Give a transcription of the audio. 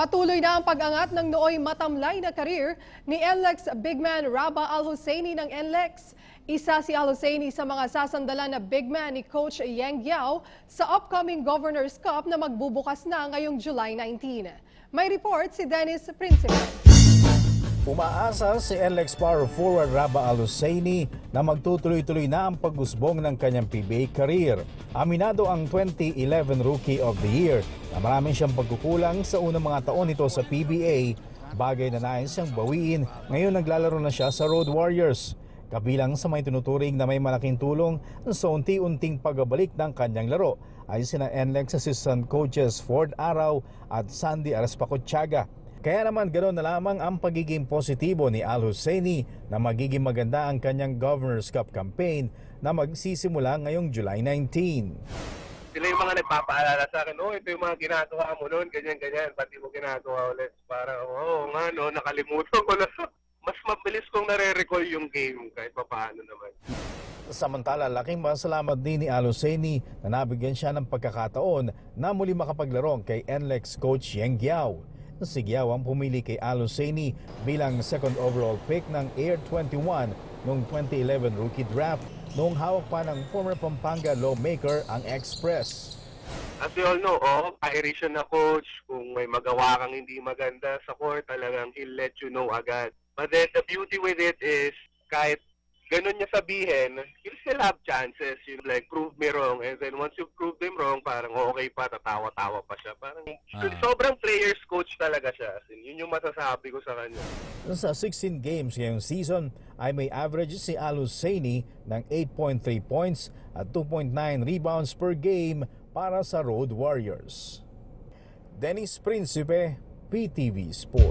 Patuloy na ang pag-angat ng nooy matamlay na karir ni NLEX big man Rabah Al-Hussaini ng NLEX. Isa si Al-Hussaini sa mga sasandalan na big man ni Coach Yeng Guiao sa upcoming Governor's Cup na magbubukas na ngayong July 19. May report si Dennis Principe. Umaasa si NLEX power forward Rabah Al-Hussaini na magtutuloy-tuloy na ang pag-usbong ng kanyang PBA career. Aminado ang 2011 Rookie of the Year na maraming siyang pagkukulang sa unang mga taon nito sa PBA, bagay na nais siyang bawiin ngayon naglalaro na siya sa Road Warriors. Kabilang sa may tinuturing na may malaking tulong sa unti-unting pagbabalik ng kanyang laro ay sina NLEX assistant coaches Ford Araw at Sandy Araspacottiaga. Kaya naman ganoon na lamang ang pagiging positibo ni Al-Hussaini na magiging maganda ang kanyang Governor's Cup campaign na magsisimula ngayong July 19. Sila yung mga nagpapaalala sa akin, ito yung mga ginagawa mo noon, ganyan-ganyan, pati mo ginagawa ulit. Para, nga no, nakalimutan ko na. Mas mabilis kong nare-recall yung game kahit paano naman. Samantala, laking pasalamat din ni Al-Hussaini na nabigyan siya ng pagkakataon na muli makapaglaro kay NLEX coach Yeng Guiao. Si Guiao ang pumili kay Al-Hussaini bilang second overall pick ng Air 21 noong 2011 rookie draft noong hawak pa ng former Pampanga lawmaker ang Express. As you all know, pa-Irish na coach, kung may magawa kang hindi maganda sa court, talagang he'll let you know agad. But then the beauty with it is kahit ganun niya sabihin, he'll still have chances. You like, prove me wrong. And then once you prove them wrong, parang okay pa, tatawa-tawa pa siya. Parang sobrang player's coach talaga siya. Yun yung masasabi ko sa kanya. Sa 16 games ngayong season ay may average si Al-Hussaini ng 8.3 points at 2.9 rebounds per game para sa Road Warriors. Dennis Principe, PTV Sports.